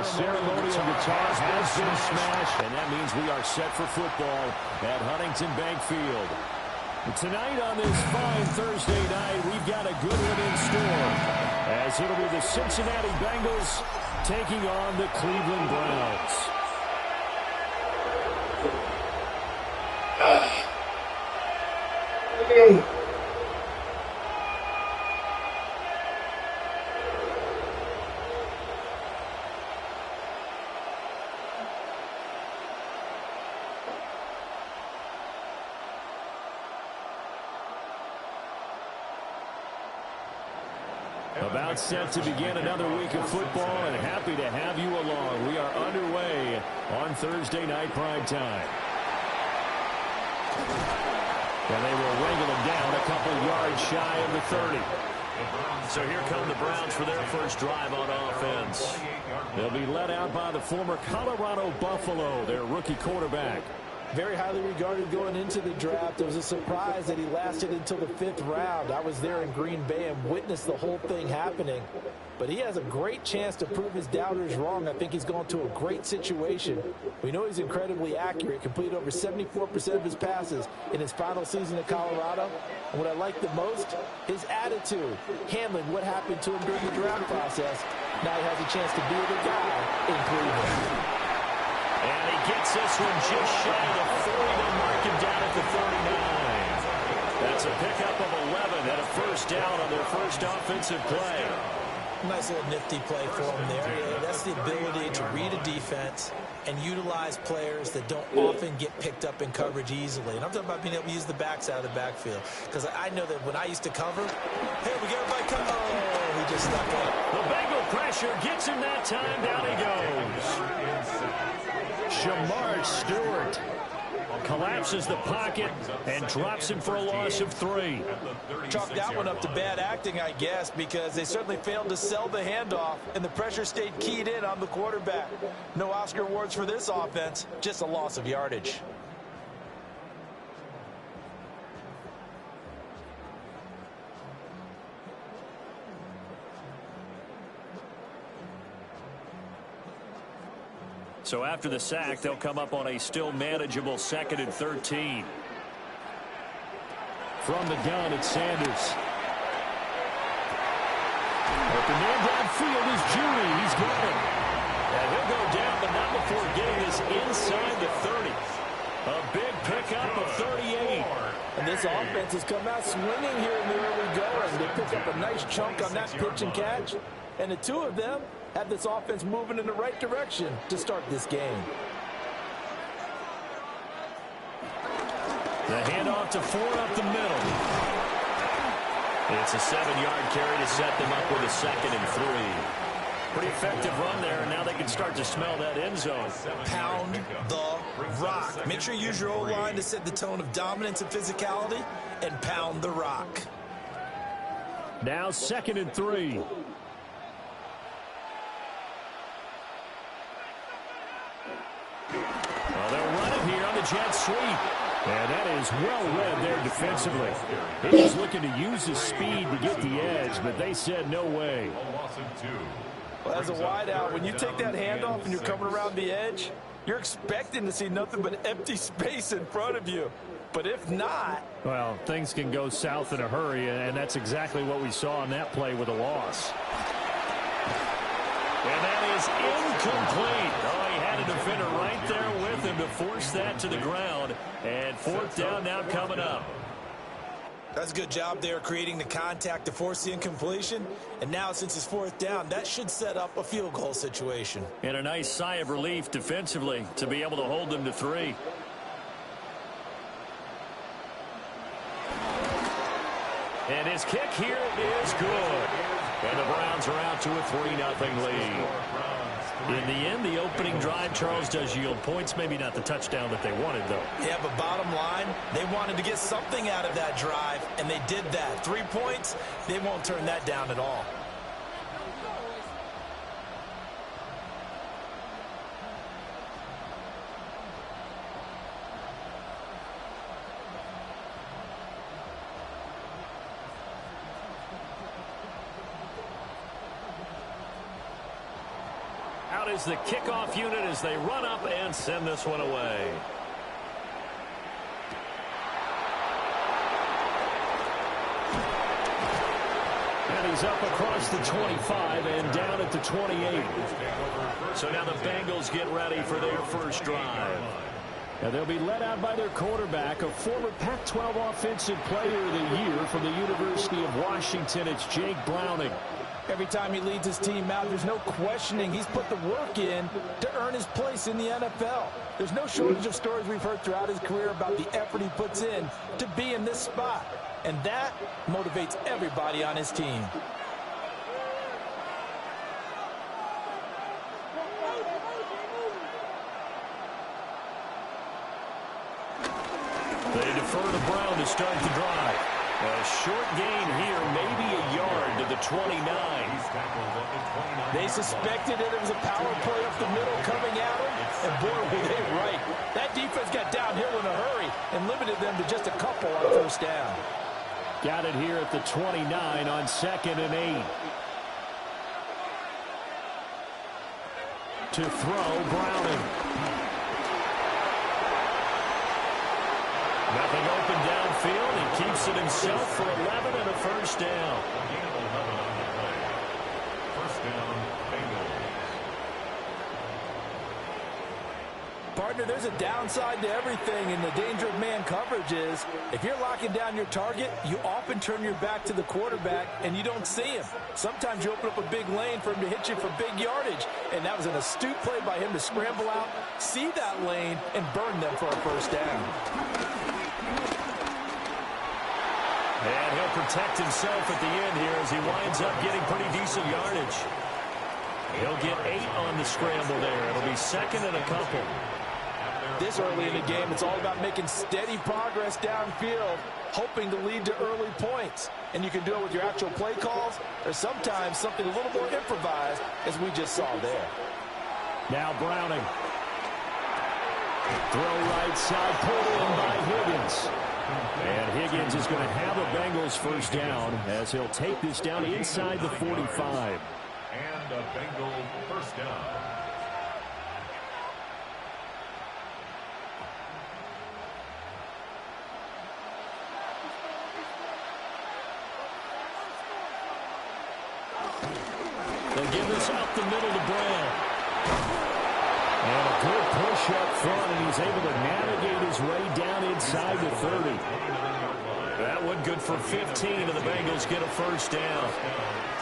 ceremonial guitar has been smashed, and that means we are set for football at Huntington Bank Field. Tonight on this fine Thursday night, we've got a good one in store, as it'll be the Cincinnati Bengals taking on the Cleveland Browns. About set to begin another week of football, and happy to have you along. We are underway on Thursday night prime time. And they will wrangle them down a couple yards shy of the 30. So here come the Browns for their first drive on offense. They'll be led out by the former Colorado Buffalo, their rookie quarterback. Very highly regarded going into the draft. It was a surprise that he lasted until the 5th round. I was there in Green Bay and witnessed the whole thing happening. But he has a great chance to prove his doubters wrong. I think he's going to a great situation. We know he's incredibly accurate, completed over 74% of his passes in his final season at Colorado. And what I like the most, his attitude, handling what happened to him during the draft process. Now he has a chance to be the guy in Cleveland. And he gets this one just shy of the 40 to mark him down at the 39. That's a pickup of 11 and a first down on their first offensive play. Nice little nifty play for him there. Yeah, that's the ability to read a defense and utilize players that don't often get picked up in coverage easily. And I'm talking about being able to use the backs out of the backfield. Because I know that when I used to cover, hey, we got everybody come. Oh, he just stuck up. The Bengal pressure gets him that time. Down he goes. Shamar Stewart collapses the pocket and drops him for a loss of 3. Chalk that one up to bad acting, I guess, because they certainly failed to sell the handoff, and the pressure stayed keyed in on the quarterback. No Oscar awards for this offense, just a loss of yardage. So after the sack, they'll come up on a still manageable 2nd and 13. From the gun, it's Sanders. But the man downfield is Judy. He's got it. And he'll go down, but not before getting this inside the 30. A big pickup of 38. And this offense has come out swinging here in the early going. They pick up a nice chunk on that pitch and catch. And the two of them have this offense moving in the right direction to start this game. The handoff to Ford up the middle. It's a 7-yard carry to set them up with a 2nd and 3. Pretty effective run there, and now they can start to smell that end zone. Pound the rock. Make sure you use your O-line to set the tone of dominance and physicality, and pound the rock. Now 2nd and 3. Well, they'll run it here on the jet sweep. And that is well read there defensively. He was looking to use his speed to get the edge, but they said no way. Well, as a wideout, when you take that handoff and you're coming around the edge, you're expecting to see nothing but empty space in front of you. But if not... Well, things can go south in a hurry, and that's exactly what we saw on that play with a loss. And that is incomplete. Oh, he had a defender right there with him to force that to the ground. And 4th down now coming up. That's a good job there creating the contact to force the incompletion. And now since it's 4th down, that should set up a field goal situation. And a nice sigh of relief defensively to be able to hold them to 3. And his kick here is good. And the Browns are out to a 3-0 lead. In the end, the opening drive, Charles, does yield points. Maybe not the touchdown that they wanted, though. Yeah, but bottom line, they wanted to get something out of that drive, and they did that. 3 points, they won't turn that down at all. is the kickoff unit as they run up and send this one away. And he's up across the 25 and down at the 28. So now the Bengals get ready for their first drive. And they'll be led out by their quarterback, a former Pac-12 Offensive Player of the Year from the University of Washington. It's Jake Browning. Every time he leads his team out, there's no questioning he's put the work in to earn his place in the NFL. There's no shortage of stories we've heard throughout his career about the effort he puts in to be in this spot. And that motivates everybody on his team. They defer to Brown to start the drive. A short gain here, maybe a yard to the 29. They suspected it was a power play up the middle coming at him, and boy, were they right. That defense got downhill in a hurry and limited them to just a couple on first down. Got it here at the 29 on 2nd and 8. To throw, Browning. Nothing open downfield. He keeps it himself for 11 and a first down. First down, Bengals. Partner, there's a downside to everything, and the danger of man coverage is if you're locking down your target, you often turn your back to the quarterback and you don't see him. Sometimes you open up a big lane for him to hit you for big yardage, and that was an astute play by him to scramble out, see that lane, and burn them for a first down. And he'll protect himself at the end here as he winds up getting pretty decent yardage. He'll get 8 on the scramble there. It'll be 2nd and a couple. This early in the game, it's all about making steady progress downfield, hoping to lead to early points. And you can do it with your actual play calls, or sometimes something a little more improvised, as we just saw there. Now Browning. Throw right side, pulled in by Higgins. And Higgins is going to have a Bengals first down as he'll take this down inside the 45. And a Bengal first down. They'll give this up the middle to Brown. And a good push up front, and he's able to navigate his way down inside the 30. That one good for 15, and the Bengals get a first down.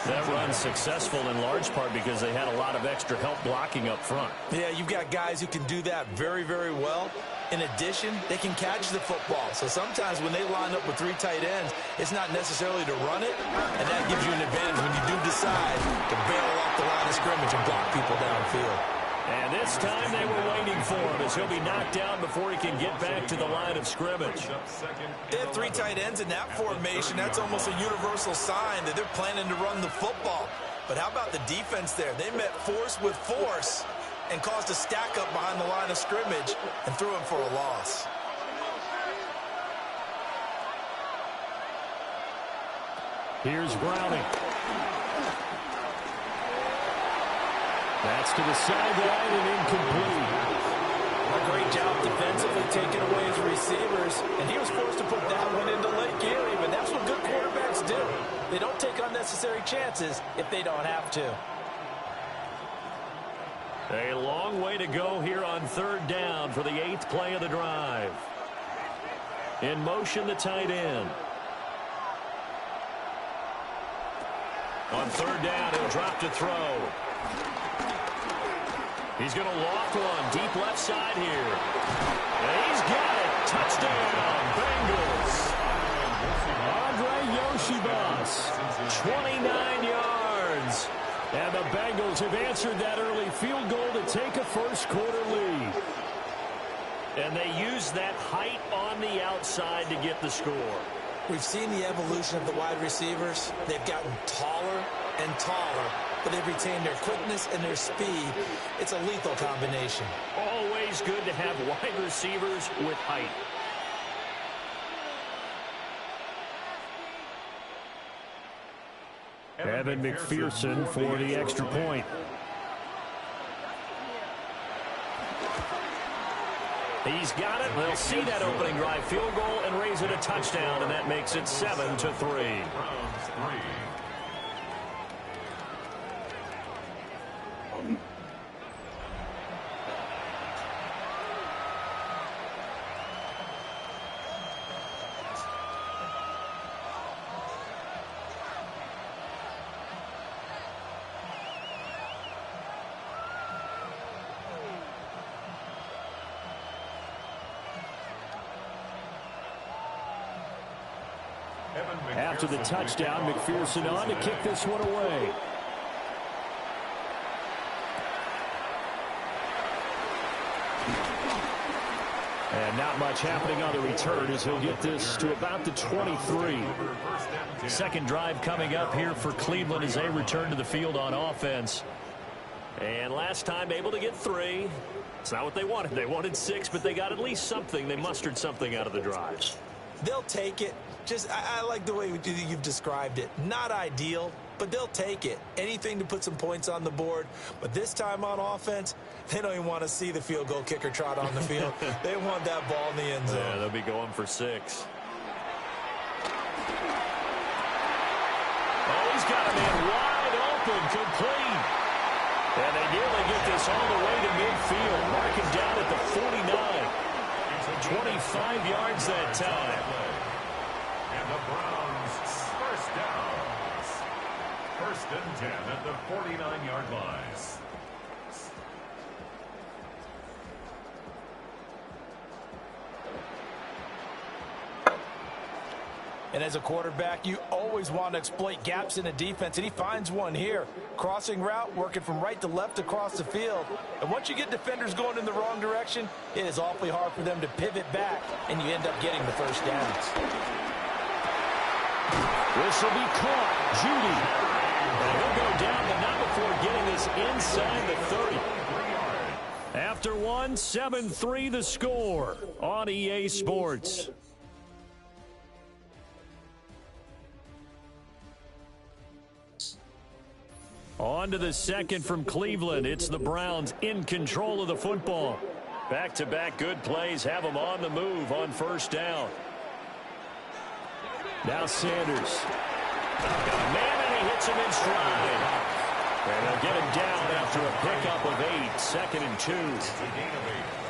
That run's successful in large part because they had a lot of extra help blocking up front. Yeah, you've got guys who can do that very, very well. In addition, they can catch the football. So sometimes when they line up with 3 tight ends, it's not necessarily to run it, and that gives you an advantage when you do decide to bail off the line of scrimmage and block people downfield. And this time they were waiting for him as he'll be knocked down before he can get back to the line of scrimmage. They had 3 tight ends in that formation. That's almost a universal sign that they're planning to run the football. But how about the defense there? They met force with force and caused a stack up behind the line of scrimmage and threw him for a loss. Here's Browning. That's to the sideline and incomplete. A great job defensively taking away his receivers, and he was forced to put that one into Lake Erie, but that's what good quarterbacks do. They don't take unnecessary chances if they don't have to. A long way to go here on 3rd down for the 8th play of the drive. In motion, the tight end. On 3rd down, he'll drop to throw. He's going to loft one deep left side here. And he's got it. Touchdown, Bengals. Andre Yoshibas, 29 yards. And the Bengals have answered that early field goal to take a first-quarter lead. And they use that height on the outside to get the score. We've seen the evolution of the wide receivers. They've gotten taller and taller, but they've retained their quickness and their speed. It's a lethal combination. Always good to have wide receivers with height. Evan McPherson for the extra point. He's got it. They'll see that opening drive field goal and raise it a touchdown, and that makes it 7-3. After the touchdown, McPherson on to kick this one away. And not much happening on the return as he'll get this to about the 23. Second drive coming up here for Cleveland as they return to the field on offense. And last time able to get 3. It's not what they wanted. They wanted 6, but they got at least something. They mustered something out of the drive. They'll take it. I like the way you've described it. Not ideal, but they'll take it. Anything to put some points on the board. But this time on offense, they don't even want to see the field goal kicker trot on the field. They want that ball in the end zone. Yeah, they'll be going for 6. Oh, he's got a man wide open, complete. And they nearly get this all the way to midfield. Mark him down at the 49. 25 yards that time. And the Browns first downs. First and 10 at the 49-yard line. And as a quarterback, you always want to exploit gaps in the defense, and he finds one here. Crossing route, working from right to left across the field. And once you get defenders going in the wrong direction, it is awfully hard for them to pivot back, and you end up getting the first downs. This will be caught. Judy. And he'll go down, but not before getting this inside the 30. After 1, 7-3 the score on EA Sports. On to the second from Cleveland. It's the Browns in control of the football. Back-to-back good plays have them on the move on first down. Now Sanders. Got a man, and he hits him in stride. And they'll get him down after a pickup of 8. 2nd and 2.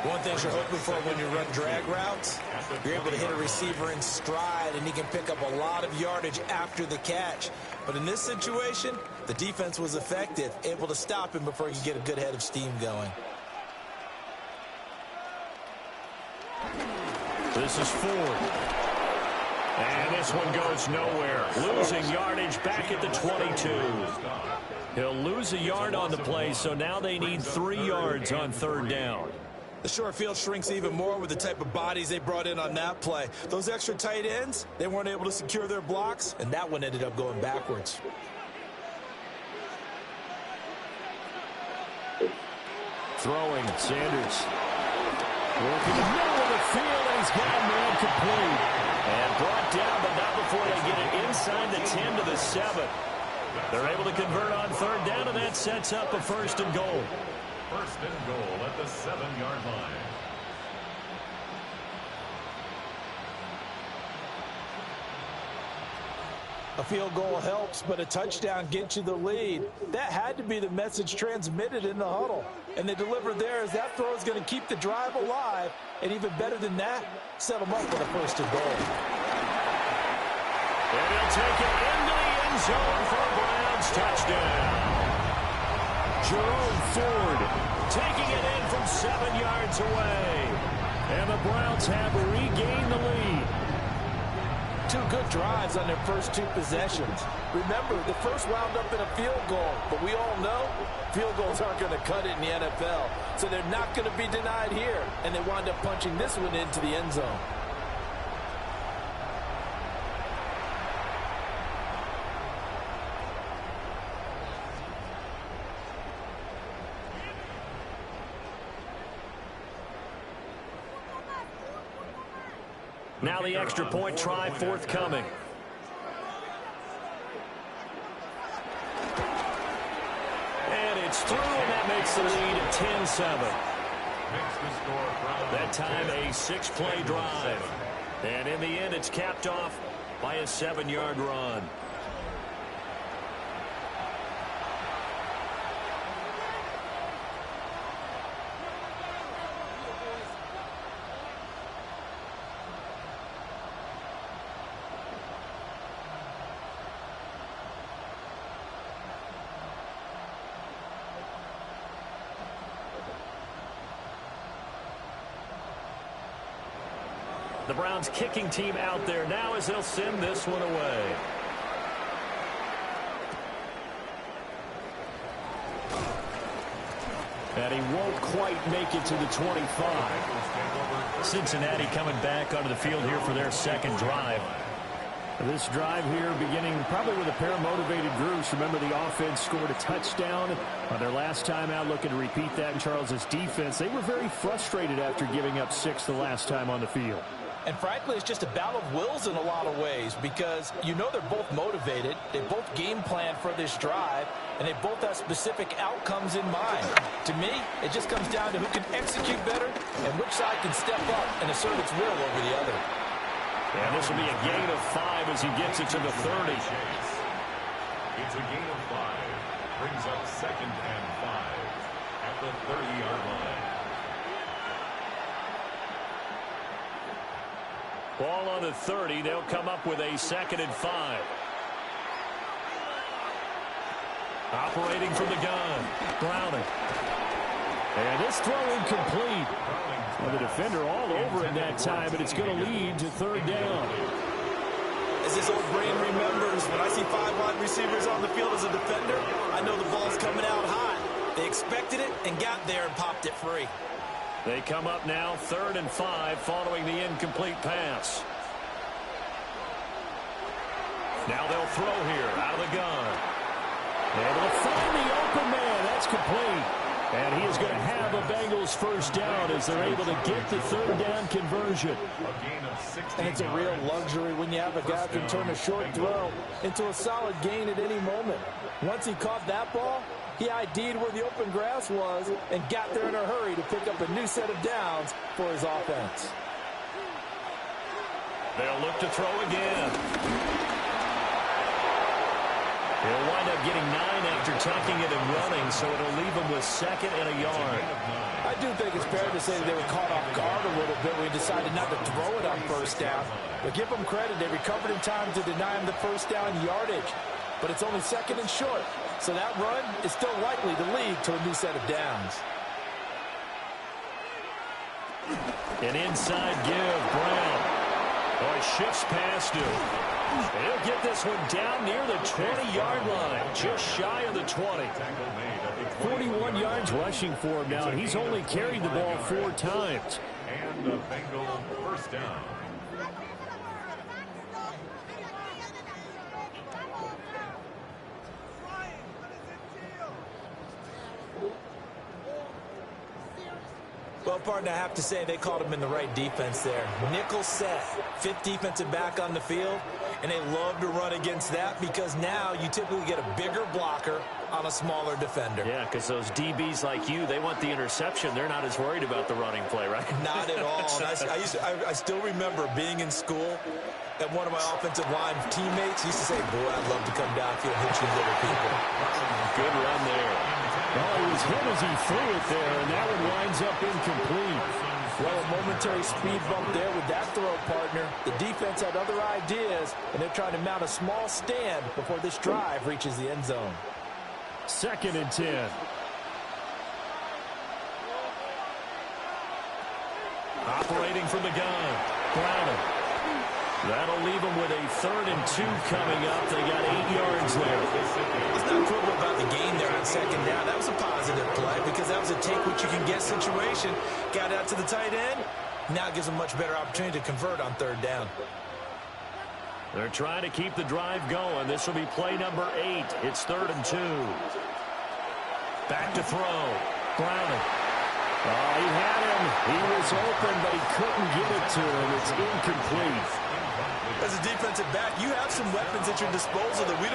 One thing you're hoping for when you run drag routes, you're able to hit a receiver in stride, and he can pick up a lot of yardage after the catch. But in this situation, the defense was effective, able to stop him before he could get a good head of steam going. This is Ford. And this one goes nowhere. Losing yardage back at the 22. He'll lose a yard on the play, so now they need 3 yards on third down. The short field shrinks even more with the type of bodies they brought in on that play. Those extra tight ends, they weren't able to secure their blocks, and that one ended up going backwards. Throwing, Sanders. Working the middle of the field, and he's got a man complete. And brought down, but not before they get it inside the 10 to the 7. They're able to convert on third down, and that sets up a 1st and goal. 1st and goal at the 7-yard line. A field goal helps, but a touchdown gets you the lead. That had to be the message transmitted in the huddle. And they delivered there as that throw is going to keep the drive alive. And even better than that, set them up with a 1st and goal. And he'll take it into the end zone for a Browns touchdown. Jerome Ford taking it in from 7 yards away. And the Browns have regained the lead. 2 good drives on their first 2 possessions. Remember, the first wound up in a field goal, but we all know field goals aren't going to cut it in the NFL. So they're not going to be denied here, and they wind up punching this one into the end zone. Now the extra point try forthcoming. And it's through, and that makes the lead at 10-7. makes the score from That time a 6-play drive. And in the end, it's capped off by a 7-yard run. The Browns kicking team out there now as they'll send this one away. And he won't quite make it to the 25. Cincinnati coming back onto the field here for their second drive. This drive here beginning probably with a pair of motivated groups. Remember, the offense scored a touchdown on their last time out, looking to repeat that in Charles's defense. They were very frustrated after giving up 6 the last time on the field. And frankly, it's just a battle of wills in a lot of ways because you know they're both motivated. They both game plan for this drive, and they both have specific outcomes in mind. To me, it just comes down to who can execute better and which side can step up and assert its will over the other. And this will be a gain of 5 as he gets it to the 30. It's a gain of 5. Brings up 2nd and 5 at the 30-yard line. Ball on the 30. They'll come up with a 2nd and 5. Operating from the gun. Browning. And this throw incomplete. Well, the defender all over it that time, but it's going to lead to 3rd down. As this old brain remembers, when I see 5 wide receivers on the field as a defender, I know the ball's coming out hot. They expected it and got there and popped it free. They come up now 3rd and 5 following the incomplete pass. Now they'll throw here out of the gun. Able to find the open man. That's complete. And he is going to have a Bengals first down as they're able to get the 3rd down conversion. And it's a real luxury when you have a guy who can turn a short throw into a solid gain at any moment. Once he caught that ball, he ID'd where the open grass was and got there in a hurry to pick up a new set of downs for his offense. They'll look to throw again. He'll wind up getting 9 after tucking it and running, so it'll leave him with 2nd and a yard. I do think it's fair to say that they were caught off guard a little bit when he decided not to throw it on 1st down. But give them credit, they recovered in time to deny him the 1st down yardage. But it's only 2nd and short. So that run is still likely to lead to a new set of downs. An inside give, Brown. Oh, he shifts past him. He'll get this one down near the 20-yard line, just shy of the 20. 41 yards rushing for him now, and he's only carried the ball 4 times. And a Bengal first down. Well, partner, I have to say they called him in the right defense there. Nickel set, 5th defensive back on the field, and they love to run against that because now you typically get a bigger blocker on a smaller defender. Yeah, because those DBs like you, they want the interception. They're not as worried about the running play, right? Not at all. I still remember being in school, and one of my offensive line teammates used to say, boy, I'd love to come downfield and hit you little people. Good run there. Oh, he was hit as he threw it there, and that one winds up incomplete. Well, a momentary speed bump there with that throw, partner. The defense had other ideas, and they're trying to mount a small stand before this drive reaches the end zone. 2nd and 10. Operating from the gun. Browning. That'll leave them with a 3rd and 2 coming up. They got 8 yards there. Let's not quibble about the gain there on 2nd down. That was a positive play because that was a take-what-you-can-get situation. Got out to the tight end. Now it gives them a much better opportunity to convert on 3rd down. They're trying to keep the drive going. This will be play number 8. It's 3rd and 2. Back to throw. Browning. Oh, he had him. He was open, but he couldn't get it to him. It's incomplete. As a defensive back, you have some weapons at your disposal that we don't